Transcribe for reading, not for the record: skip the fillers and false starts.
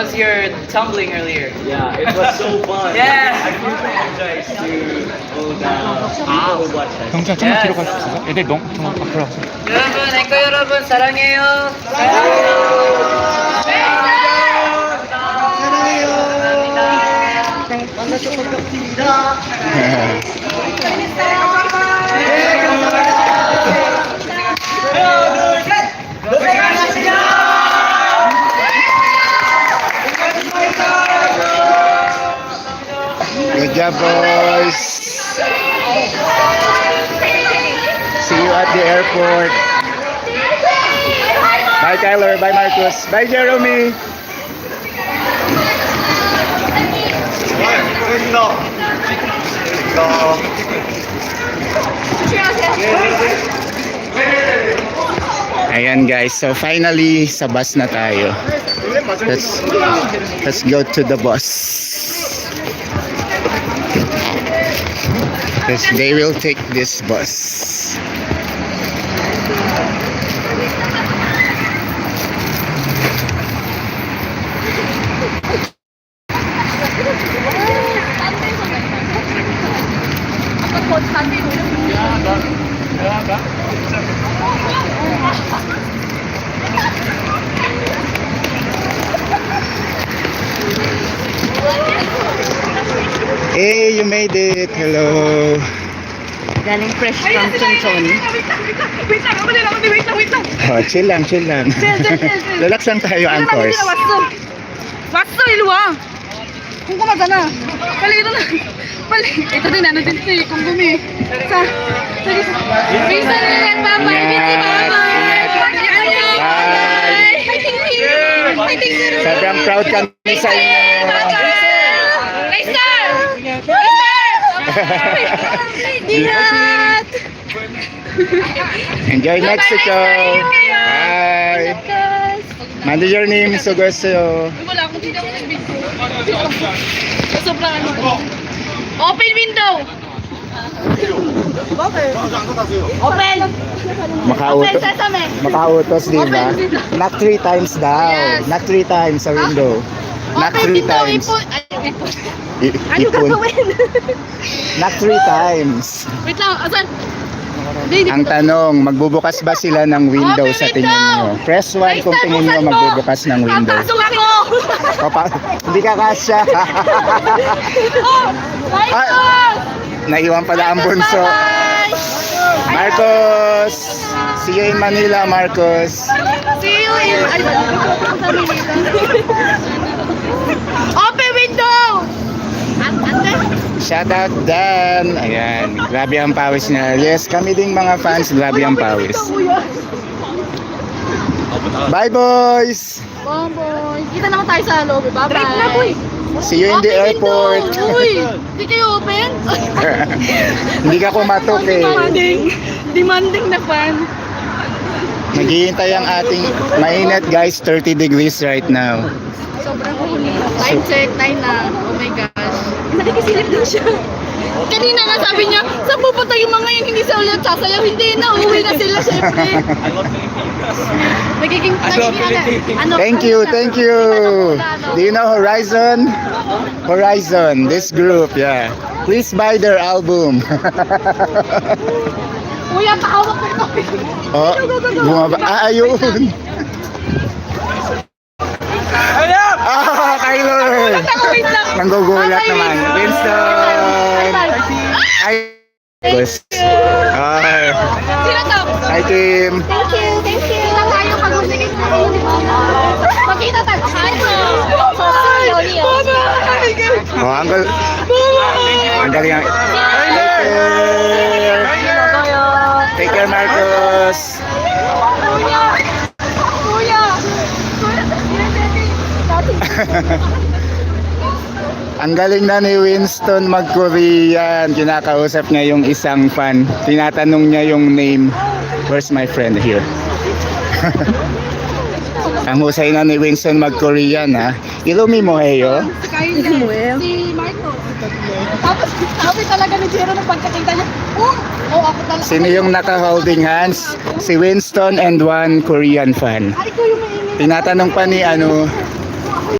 was your tumbling earlier? Yeah, it was so fun. Yeah. I feel apologize to all the people who watched us. 경찰 좀만 뒤로 갈 수 있어? 애들 너무 앞으로 왔어. 여러분, 앵커 여러분 사랑해요. Good job, boys. See you at the airport. Bye, Tyler. Bye, Marcus. Bye, Jeremy. Ayan guys, so finally sa bus na tayo. Let's go to the bus. Because they will take this bus. Hey, you made it. Hello. Galing fresh from Chonchon. Oh, chill lang, chill lang. Relax lang tayo, anchors. 왔어 일로 와. 궁금하잖아. 빨리 일어나. 빨리. ito din ano din ito 궁금해. 자 저기 윈서는 바이바이 비치 바이바이. Bye. 파이팅 팀. 파이팅 팀. Sobrang proud kami sa inyo. Ingat. Enjoy Mexico. Bye. Manager ni Misogoso. Wala akong hindi ako nag-video. Sobrang ano. Open window. Open. Makautos. Sesame. Makautos, di ba? Open window. Knock 3 times daw. Yes. Knock 3 times sa window. Knock Open 3 window. times. Ipon. Ay, ipon. Ano Ipon. gagawin? Knock 3 times. Wait lang. Asan? Ang tanong, magbubukas ba sila ng window Open sa tingin window! nyo? Press 1 kung tingin nyo Buksan mo! magbubukas ng window. Papasok ako! Hindi ka kasya. Oh! Michael! Naiwan pala ang bunso. Bye-bye! Marcos! See you in Manila, Marcos. See you in... Ay, open window! Ante? Shout out Dan. Ayan, grabe ang pawis niya. Yes, kami ding mga fans, grabe ang pawis. Bye boys! Boy. Kita na tayo sa loob. Bye-bye. Drive na, boy. See you in the airport. Uy, hindi kayo open? Hindi ka kumatok eh. Demanding na fan. Naghihintay ang ating mainit guys, 30 degrees right now. Sobrang ulit. Time check, time na. Oh my gosh. Nakikisilip na siya. Kanina nga sabi niya, saan pupunta yung mga yun? Hindi sa ulit sasayaw. Hindi na, uuwi na sila syempre. Nagiging ano? Thank you, thank you. Do you know Horizon? Horizon, this group, yeah. Please buy their album. Kuya, pakawak ko ito. Oh, bumaba. Ayun. Ah, Kyler. Wait lang. Nanggugulat naman. Winston. Ay. Boss. Ay. Sino to? Hi, Kim. Thank you, thank you. Kita tayo pag usigit na kayo. Makita tayo. Hi, Oh, ang galing ang... Take care, Marcos. Kuya! Kuya! Ang galing na ni Winston mag-Korean. Kinakausap niya yung isang fan. Tinatanong niya yung name. Where's my friend here? Ang husay na ni Winston mag-Korean ha. Ilumi mo heyo. Si Marco. Tapos sabi talaga ni Jero nung pagkakita niya, oh ako talaga. Sino yung naka-holding hands? Si Winston and one Korean fan. Ay ko yung mainit. Tinatanong pa ni